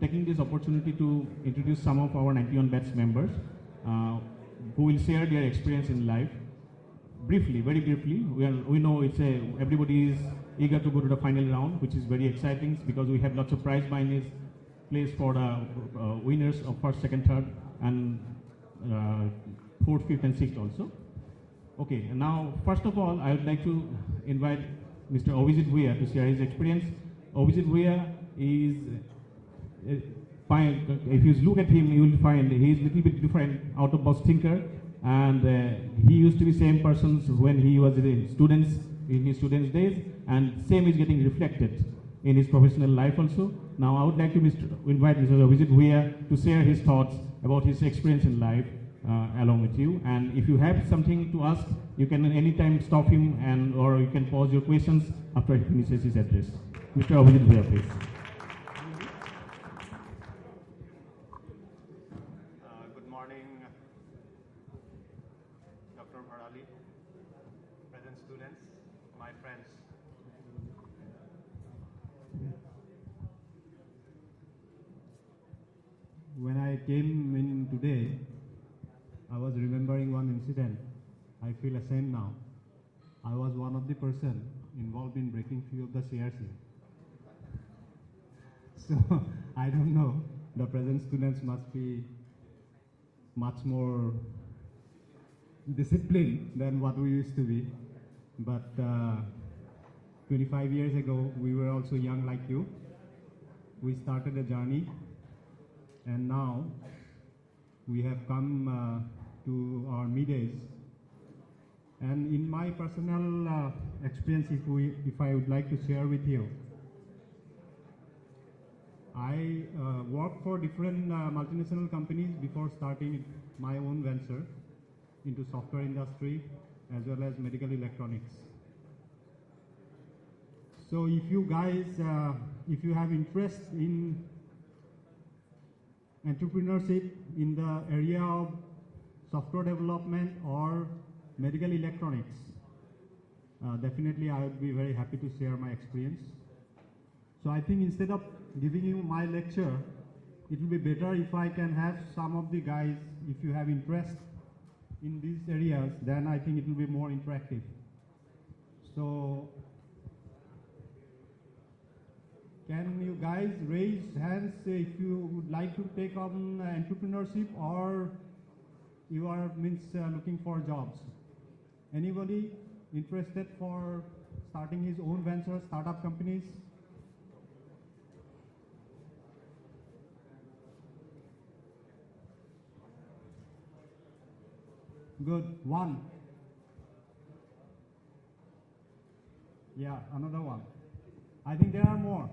Taking this opportunity to introduce some of our 91 batch members who will share their experience in life. Briefly, very briefly, we know everybody is eager to go to the final round, which is very exciting because we have lots of prize monies placed for the winners of first, second, third, and fourth, fifth, and sixth also. Okay, and now first of all, I would like to invite Mr. Abhijit Bhuiya to share his experience. Abhijit Bhuiya is if you look at him, you will find he is a little bit different, out-of-box thinker, and he used to be same person when he was in his students days, and same is getting reflected in his professional life also. Now I would like to invite Mr. Abhijit Bhuiya to share his thoughts about his experience in life along with you. And if you have something to ask, you can anytime stop him or you can pause your questions after he finishes his address. Mr. Abhijit Bhuiya, please. Good morning, Dr. Bharali, present students, my friends. When I came in today, I was remembering one incident. I feel ashamed now. I was one of the person involved in breaking few of the chairs here. So I don't know, the present students must be much more disciplined than what we used to be. But 25 years ago, we were also young like you. We started a journey, and now we have come to our mid-age. And in my personal experience, if I would like to share with you, I worked for different multinational companies before starting my own venture into software industry as well as medical electronics. So if you guys, if you have interest in entrepreneurship in the area of software development or medical electronics, definitely I would be very happy to share my experience. So I think instead of giving you my lecture, it will be better if I can have some of the guys, if you have interest in these areas, then I think it will be more interactive. So can you guys raise hands if you would like to take on entrepreneurship or you are looking for jobs? Anybody interested for starting his own venture, startup companies? Good. One. Yeah, another one. I think there are more.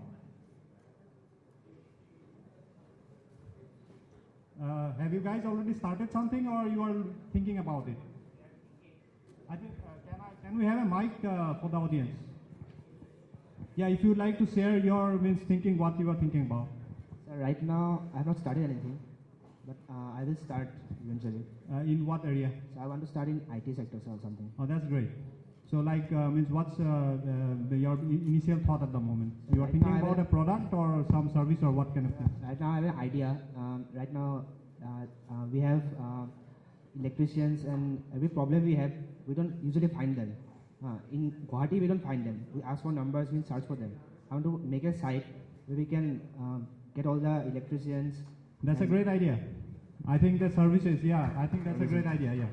Have you guys already started something or you are thinking about it? I think, can we have a mic for the audience? Yeah, if you would like to share your thinking, what you are thinking about. So right now, I have not started anything, but I will start eventually. In what area? So I want to start in IT sectors or something. Oh, that's great. So like, what's your initial thought at the moment? You are thinking about a product or some service or what kind of thing? Right now I have an idea. Right now we have electricians, and every problem we have, we don't usually find them. In Guwahati we don't find them. We ask for numbers, we search for them. I want to make a site where we can get all the electricians. That's a great idea. I think the services, yeah, I think that's a great idea, yeah.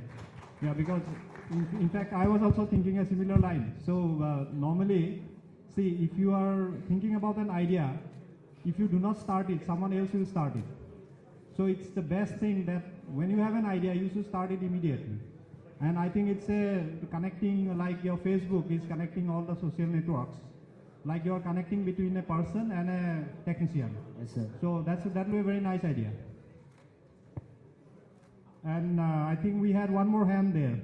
Yeah, because in fact, I was also thinking a similar line. So normally, see, if you are thinking about an idea, if you do not start it, someone else will start it. So it's the best thing that when you have an idea, you should start it immediately. And I think it's connecting, like your Facebook is connecting all the social networks. Like you're connecting between a person and a technician. Yes, sir. So that will be a very nice idea. And I think we had one more hand there.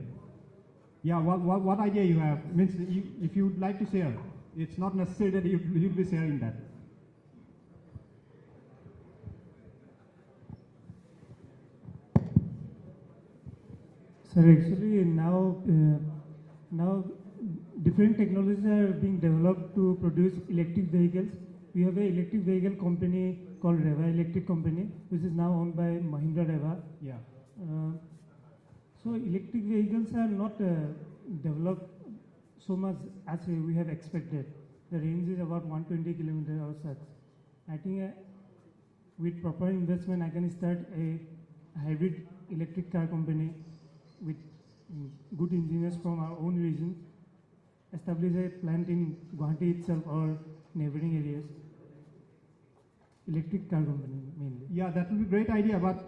Yeah, what idea you have? Means if you would like to share, it's not necessary that you'll be sharing that. Sir, actually now different technologies are being developed to produce electric vehicles we have a electric vehicle company called Reva Electric Company, which is now owned by Mahindra Reva. Yeah. So electric vehicles are not developed so much as we have expected. The range is about 120 kilometers or such. I think with proper investment, I can start a hybrid electric car company with good engineers from our own region, establish a plant in Guwahati itself or neighboring areas. Electric car company mainly. Yeah, that will be a great idea. But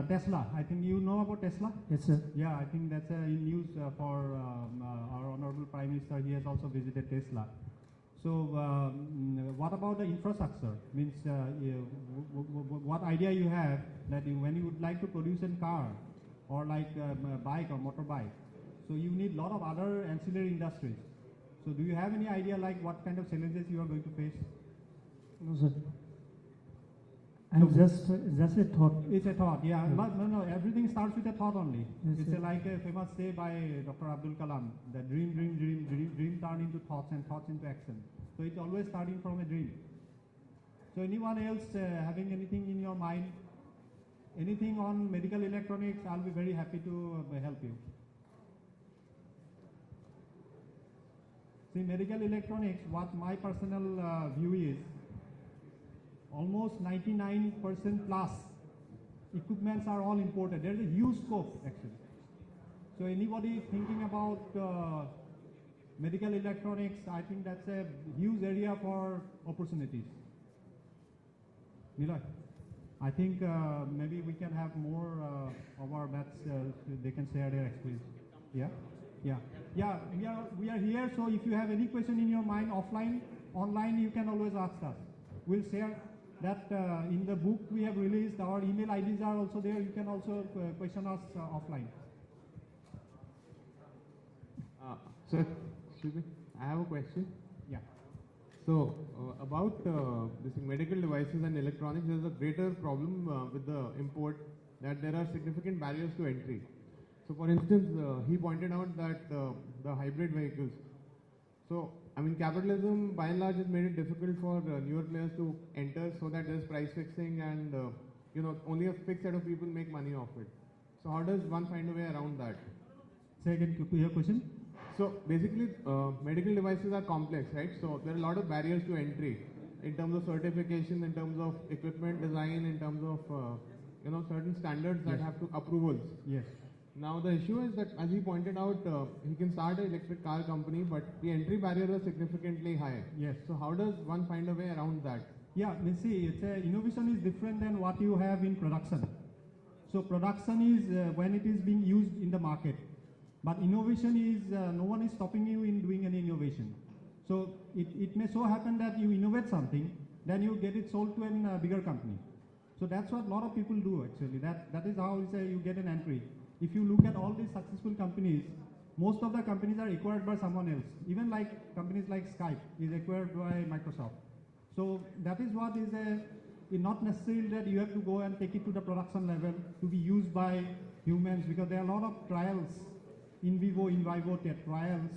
Tesla, I think you know about Tesla? Yes, sir. Yeah, I think that's in news for our Honorable Prime Minister. He has also visited Tesla. So, what about the infrastructure? Means, what idea you have that when you would like to produce a car or like a bike or motorbike, so you need a lot of other ancillary industries. So, do you have any idea like what kind of challenges you are going to face? No, sir. And just a thought. It's a thought, yeah. But no, everything starts with a thought only. Yes, it's sir. Like a famous say by Dr. Abdul Kalam, that dream turn into thoughts and thoughts into action. So it's always starting from a dream. So anyone else having anything in your mind, anything on medical electronics, I'll be very happy to help you. See, medical electronics, what my personal view is, almost 99% plus equipments are all imported. There is a huge scope actually. So anybody thinking about medical electronics, I think that's a huge area for opportunities. Niloy, I think maybe we can have more of our bats, they can share their experience. Yeah? Yeah, we are here, so if you have any question in your mind offline, online, you can always ask us. We'll share that in the book we have released. Our email IDs are also there. You can also question us offline. Sir, excuse me, I have a question. Yeah. So, about this medical devices and electronics, there is a greater problem with the import, that there are significant barriers to entry. So, for instance, he pointed out that the hybrid vehicles. So, I mean, capitalism by and large has made it difficult for newer players to enter, so that there's price fixing and only a fixed set of people make money off it. So, how does one find a way around that? Say again your question. So basically, medical devices are complex, right? So there are a lot of barriers to entry in terms of certification, in terms of equipment design, in terms of certain standards that have to approvals. Yes. Now the issue is that, as he pointed out, he can start an electric car company, but the entry barriers are significantly high. Yes. So how does one find a way around that? Yeah, see, innovation is different than what you have in production. So production is when it is being used in the market. But innovation is, no one is stopping you in doing any innovation. So it may so happen that you innovate something, then you get it sold to a bigger company. So that's what a lot of people do actually. That is how you get an entry. If you look at all these successful companies, most of the companies are acquired by someone else. Even like companies like Skype is acquired by Microsoft. So that is what is not necessarily that you have to go and take it to the production level to be used by humans, because there are a lot of trials, in vivo trials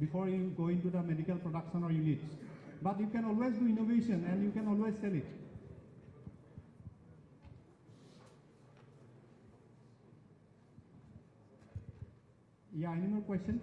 before you go into the medical production or units. But you can always do innovation and you can always sell it. Yeah, any more questions?